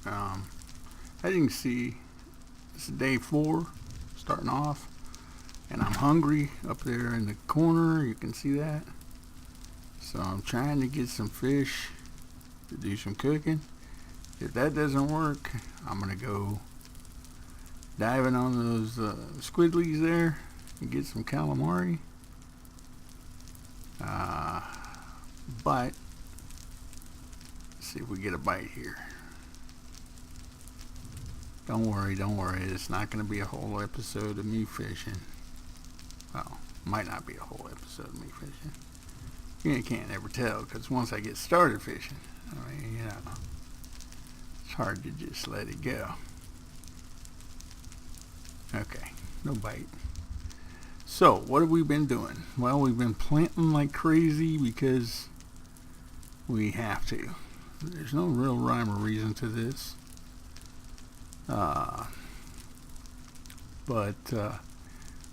As you can see, this is day 4, starting off, and I'm hungry up there in the corner. You can see that. So I'm trying to get some fish to do some cooking. If that doesn't work, I'm gonna go diving on those squidlies there and get some calamari. But let's see if we get a bite here. Don't worry, it's not going to be a whole episode of me fishing. Well, might not be a whole episode of me fishing. You can't ever tell, because once I get started fishing, I mean, you know, it's hard to just let it go. Okay, no bite. So, what have we been doing? Well, we've been planting like crazy because we have to. There's no real rhyme or reason to this. But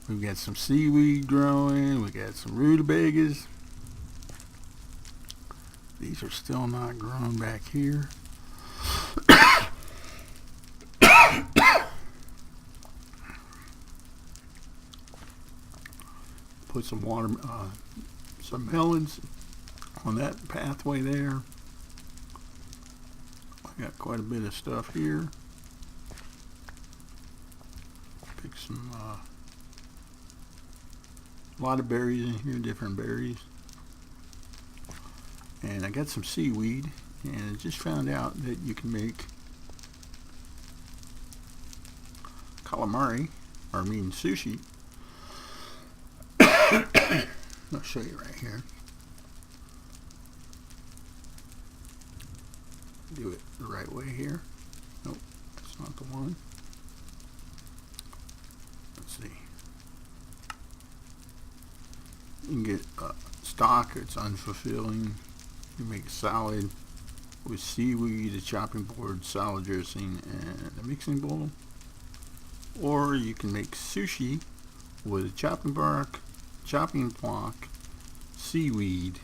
we've got some seaweed growing. We got some rutabagas. These are still not growing back here. Put some water, some melons on that pathway there. I got quite a bit of stuff here. Pick some, a lot of berries in here, different berries. And I got some seaweed, and I just found out that you can make calamari, or I mean sushi. I'll show you right here. Do it the right way here. Nope, that's not the one. Let's see. You can get stock. It's unfulfilling. You make a salad with seaweed, a chopping board, salad dressing, and a mixing bowl. Or you can make sushi with a chopping block, seaweed,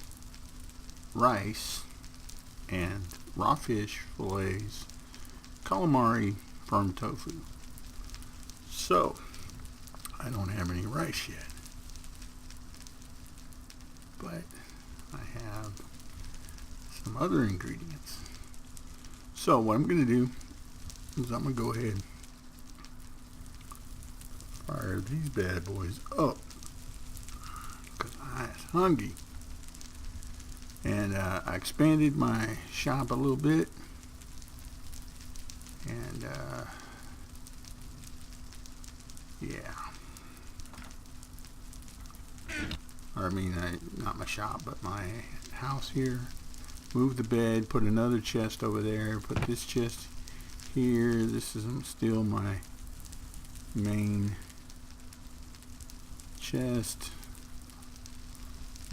rice, and raw fish fillets, calamari, firm tofu. So, I don't have any rice yet, but I have some other ingredients. So what I'm going to do is I'm going to go ahead and fire these bad boys up because I'm hungry. And I expanded my shop a little bit, and yeah, or I mean, not my shop, but my house here. Move the bed, put another chest over there, put this chest here. This is still my main chest.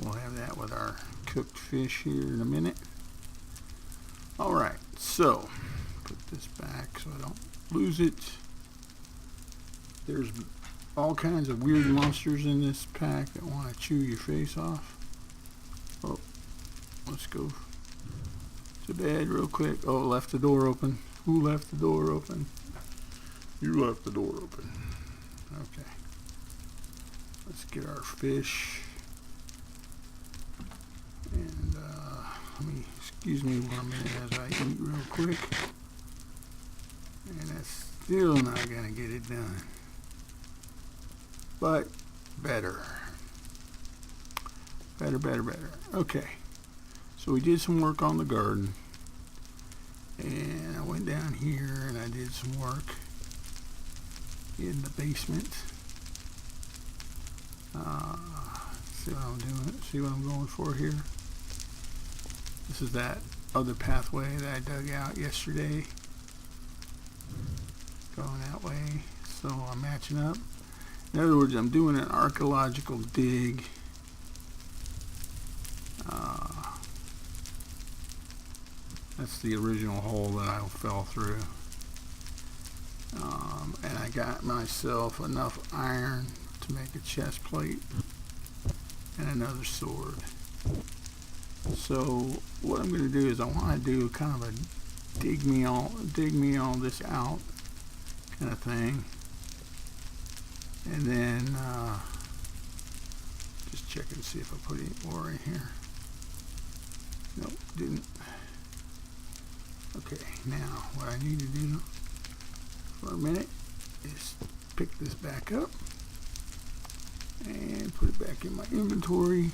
We'll have that with our cooked fish here in a minute. Alright, so put this back so I don't lose it. There's all kinds of weird monsters in this pack that want to chew your face off. Oh, let's go to bed real quick. Oh, left the door open. Who left the door open? You left the door open. Okay. Let's get our fish. And let me, excuse me 1 minute as I eat real quick. And that's still not gonna get it done. But better. Better. Okay. So we did some work on the garden. And I went down here and I did some work in the basement. See what I'm doing? See what I'm going for here? This is that other pathway that I dug out yesterday. Going that way. So I'm matching up. In other words, I'm doing an archaeological dig. That's the original hole that I fell through. And I got myself enough iron to make a chest plate and another sword. So what I'm going to do is I want to do kind of dig me all this out kind of thing. And then just check and see if I put any ore in here. Nope, didn't. Okay, now what I need to do for a minute is pick this back up and put it back in my inventory.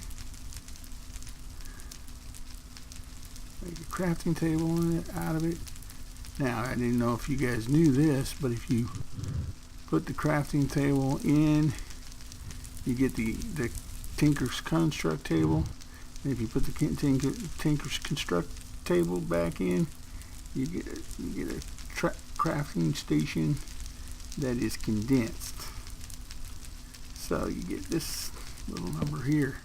Make a crafting table out of it. Now, I didn't know if you guys knew this, but if you put the crafting table in, you get the Tinker's Construct table. And if you put the Tinker's Construct table back in, you get a crafting station that is condensed. So you get this little number here.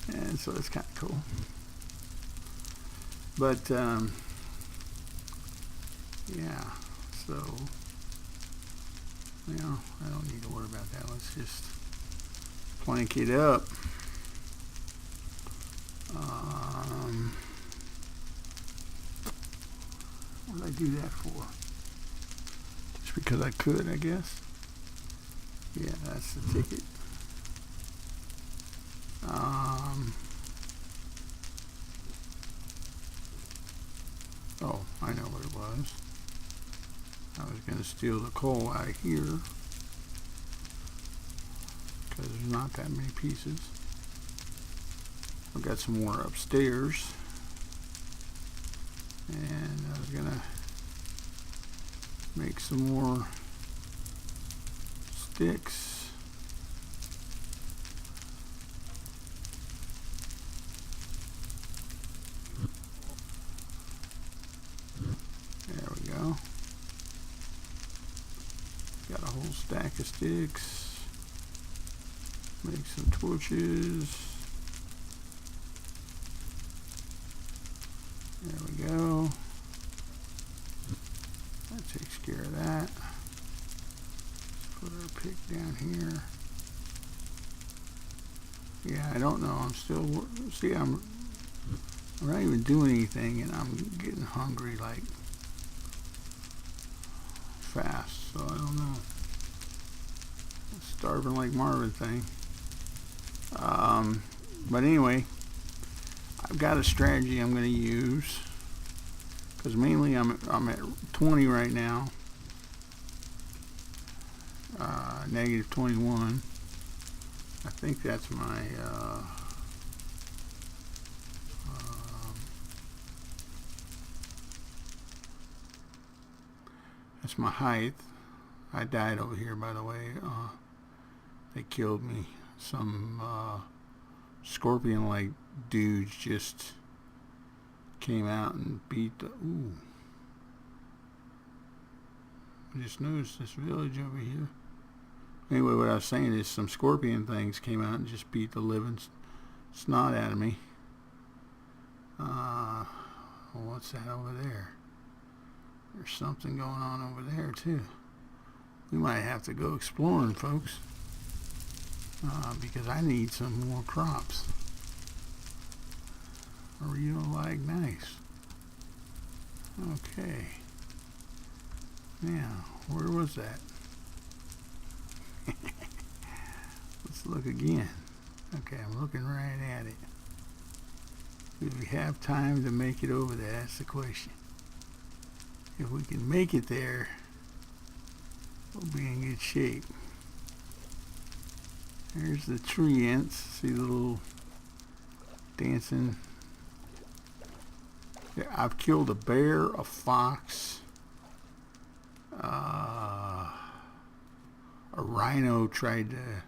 And so it's kind of cool. But, yeah, so, you know, I don't need to worry about that. Let's just plank it up. What did I do that for? Just because I could, I guess. Yeah, that's the ticket. Oh, I know what it was. I was going to steal the coal out of here because there's not that many pieces. I've got some more upstairs, and I was going to make some more sticks. There we go. Got a whole stack of sticks. Make some torches. There we go. That takes care of that. Let's put our pick down here. Yeah, I don't know. I'm still, see, I'm not even doing anything, and I'm getting hungry like fast, so I don't know. Starving like Marvin thing. But anyway, I've got a strategy I'm going to use, because mainly I'm at 20 right now, negative 21. I think that's my that's my height. I died over here, by the way. They killed me. Some scorpion-like dudes just came out and beat the... Ooh. I just noticed this village over here. Anyway, what I was saying is some scorpion things came out and just beat the living snot out of me. What's that over there? There's something going on over there too. We might have to go exploring, folks, because I need some more crops. Real like nice. Okay. Now, where was that? Let's look again. Okay, I'm looking right at it. Do we have time to make it over there? That's the question. If we can make it there, we'll be in good shape. There's the tree ants. See the little dancing. Yeah, I've killed a bear, a fox, a rhino tried to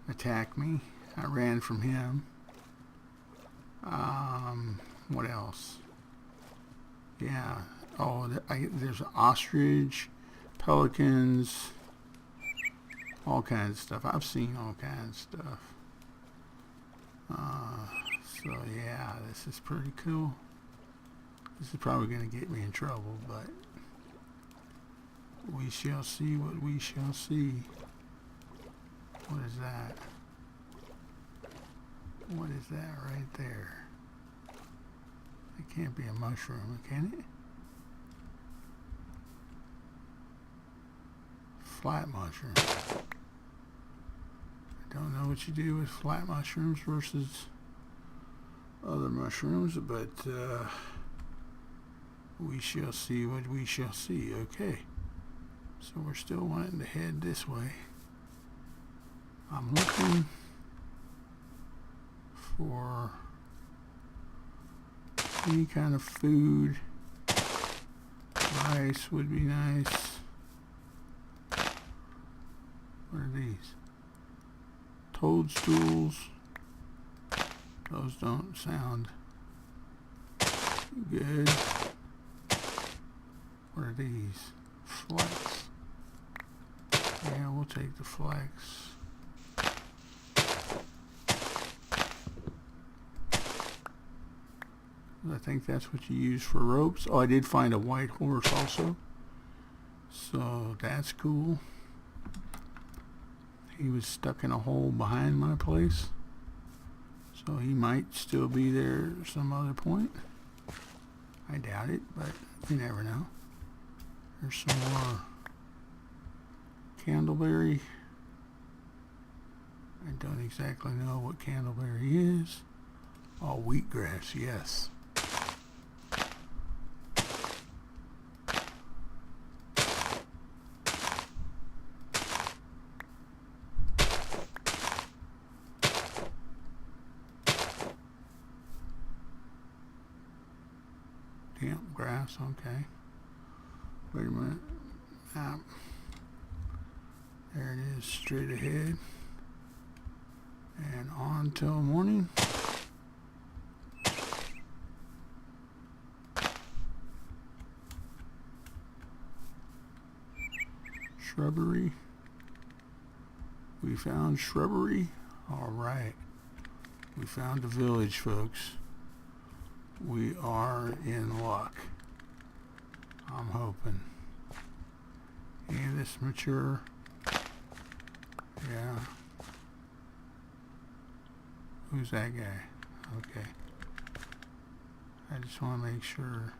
attack me. I ran from him. What else? Yeah. Oh, there's an ostrich, pelicans, all kinds of stuff. I've seen all kinds of stuff. So yeah, this is pretty cool. This is probably going to get me in trouble, but we shall see what we shall see. What is that? What is that right there? It can't be a mushroom, can it? Flat mushroom. I don't know what you do with flat mushrooms versus other mushrooms, but we shall see what we shall see. Okay, so we're still wanting to head this way. I'm looking for any kind of food. Rice would be nice. What are these? Toadstools. Those don't sound good. What are these? Flex. Yeah, we'll take the flex. I think that's what you use for ropes. Oh, I did find a white horse also. So that's cool. He was stuck in a hole behind my place. So he might still be there at some other point. I doubt it, but you never know. There's some more candleberry. I don't exactly know what candleberry is. Oh, wheatgrass, yes. Damp grass, okay. Wait a minute. There it is, straight ahead. And on till morning. Shrubbery. We found shrubbery. All right. We found the village, folks. We are in luck. I'm hoping. And this mature. Yeah. Who's that guy? Okay. I just want to make sure.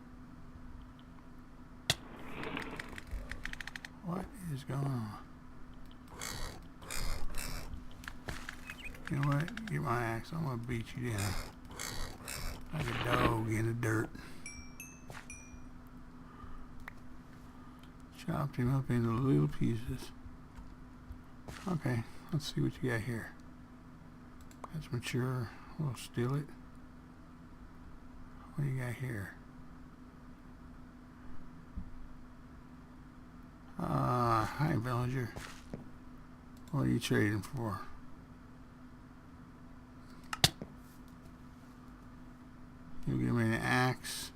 What is going on? You know what? Get my axe. I'm going to beat you down. Like a dog in the dirt. Chopped him up into little pieces. Okay, let's see what you got here. That's mature. We'll steal it. What do you got here? Hi, villager. What are you trading for? You give me an axe.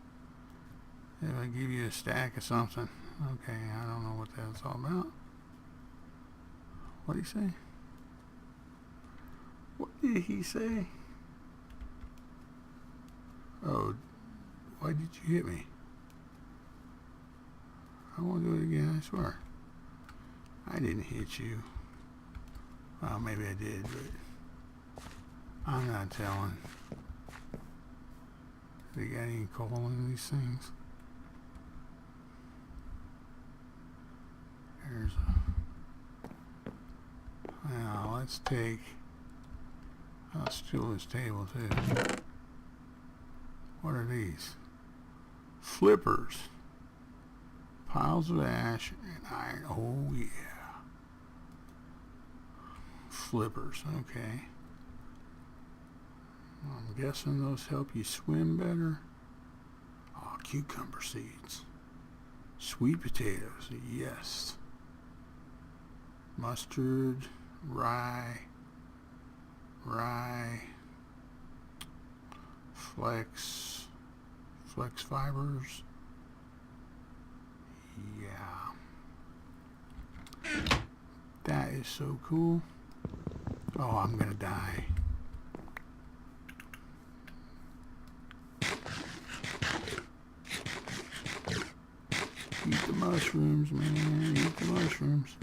If I give you a stack of something. Okay, I don't know what that's all about. What did he say? What did he say? Oh, why did you hit me? I won't do it again, I swear. I didn't hit you. Well, maybe I did, but I'm not telling. They got any coal in these things? There's a... Now, let's take... I'll steal this table, too. What are these? Flippers. Piles of ash and iron. Oh, yeah. Flippers, okay. I'm guessing those help you swim better. Oh, cucumber seeds. Sweet potatoes, yes. Mustard, rye, flex fibers. Yeah. That is so cool. Oh, I'm gonna die. Eat the mushrooms, man. Eat the mushrooms.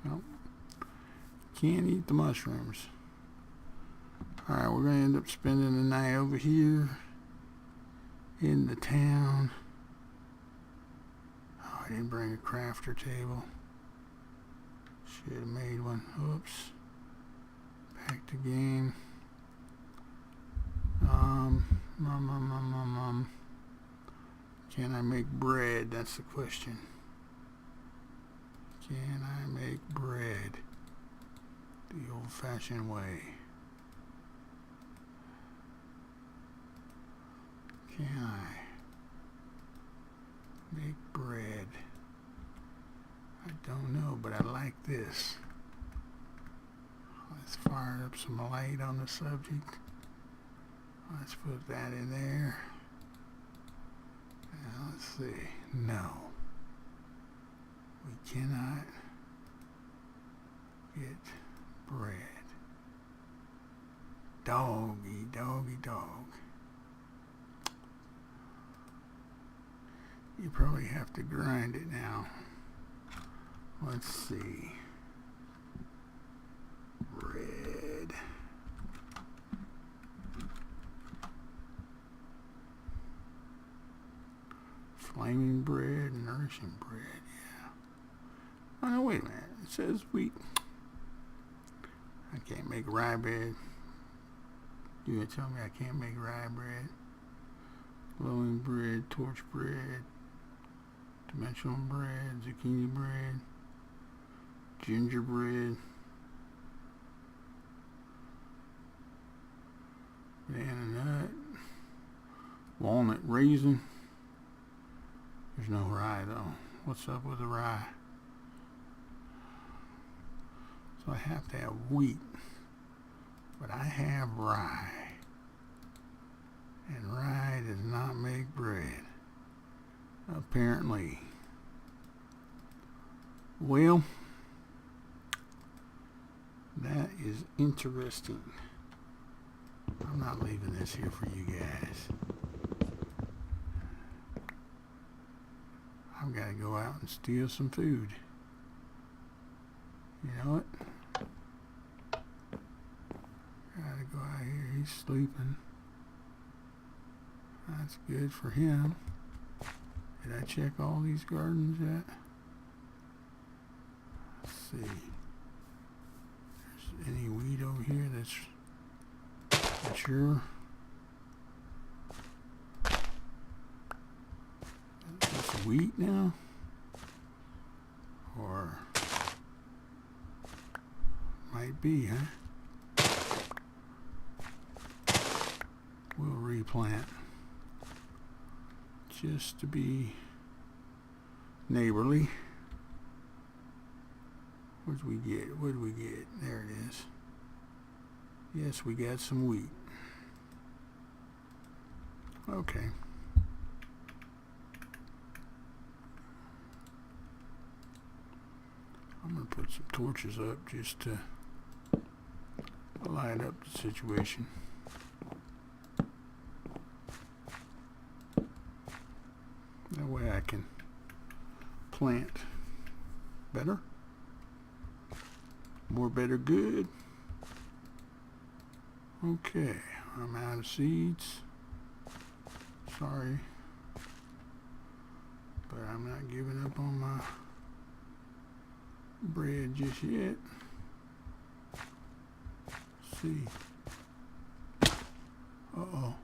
Nope. Can't eat the mushrooms. Alright, we're going to end up spending the night over here in the town. Oh, I didn't bring a crafter table. Should have made one. Oops. Back to game. Can I make bread? That's the question. Can I make bread the old-fashioned way? Can I make bread? I don't know, but I like this. Let's fire up some light on the subject. Let's put that in there. Now let's see. No. We cannot get bread. Doggy, doggy, dog. You probably have to grind it now. Let's see. Bread. Flaming bread, nourishing bread, yeah. Oh no, wait a minute. It says wheat. I can't make rye bread. You gonna tell me I can't make rye bread? Glowing bread, torch bread, dimensional bread, zucchini bread, gingerbread, banana nut, walnut raisin. There's no rye though. What's up with the rye? So I have to have wheat, but I have rye, and rye does not make bread, apparently. Well, that is interesting. I'm not leaving this here for you guys. I've got to go out and steal some food. You know what? Gotta go out here. He's sleeping. That's good for him. Did I check all these gardens yet? Let's see. There's any weed over here that's mature. Is this wheat now? Or might be, huh? We'll replant just to be neighborly. What did we get? What did we get? There it is. Yes, we got some wheat. Okay. I'm going to put some torches up just to light up the situation. That way I can plant better. More better good. Okay, I'm out of seeds. Sorry. But I'm not giving up on my bread just yet. Let's see. Uh-oh.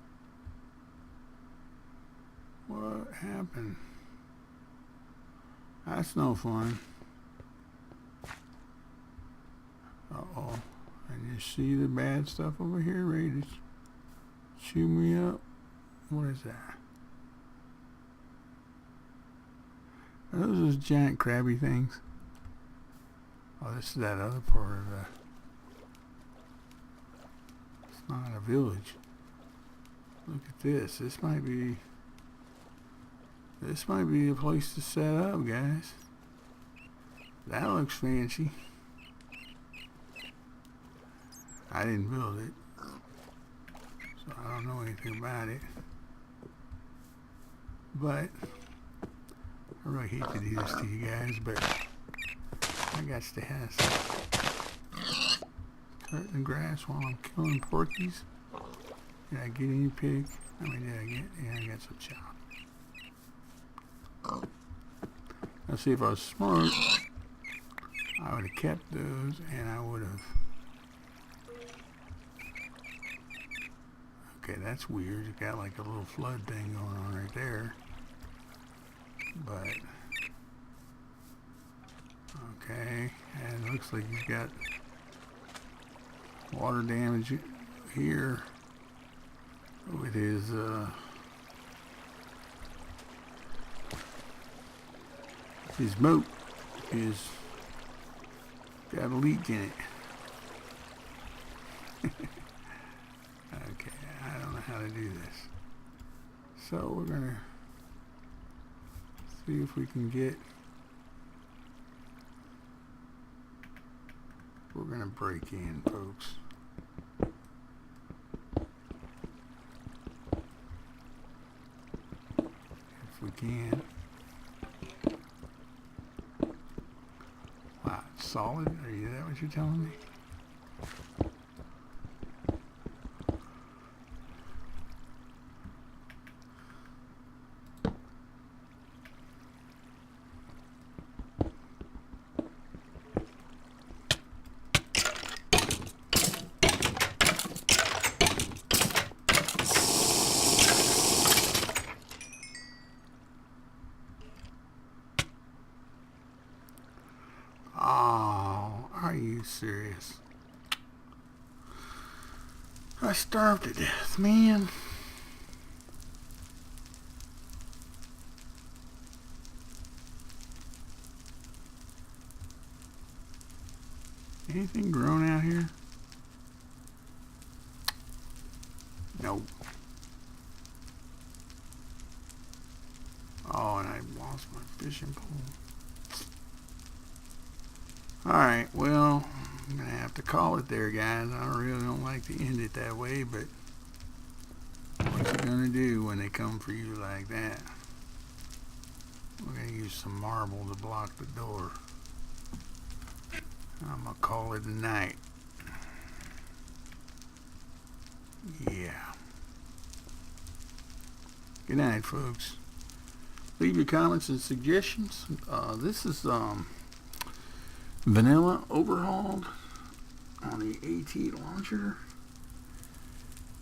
What happened? That's no fun. Uh-oh. And you see the bad stuff over here ready to chew me up? What is that? Are those giant crabby things? Oh, this is that other part of the... It's not a village. Look at this. This might be a place to set up, guys. That looks fancy. I didn't build it, so I don't know anything about it. But I really hate to do this to you guys, but I got to have some Cutting the grass while I'm killing porkies. Did I get any pig? How many did I get? Yeah, I got some chow. Let's see, if I was smart, I would have kept those and I would have... Okay, that's weird. You got like a little flood thing going on right there. But... Okay, and it looks like he's got water damage here with his moat is got a leak in it. Okay, I don't know how to do this. So we're gonna see if we can get... We're gonna break in, folks. If we can. Wow, solid? Is that what you're telling me? Oh, are you serious? I starved to death, man. Anything grown out here? Nope. Oh, and I lost my fishing pole. Alright, well, I'm going to have to call it there, guys. I really don't like to end it that way, but what you going to do when they come for you like that? We're going to use some marble to block the door. I'm going to call it a night. Yeah. Good night, folks. Leave your comments and suggestions. This is Vanilla Overhauled on the AT launcher,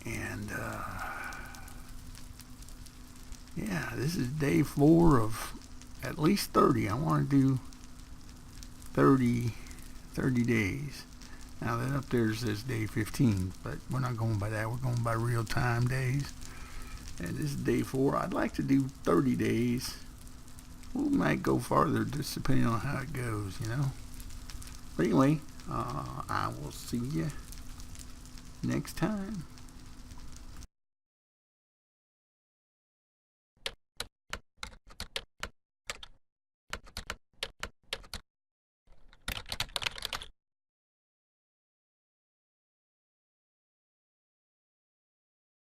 and yeah, this is day 4 of at least 30. I want to do 30 days. Now that up there says day 15, but we're not going by that. We're going by real time days, and this is day 4. I'd like to do 30 days. We might go farther just depending on how it goes, you know. But anyway, I will see you next time.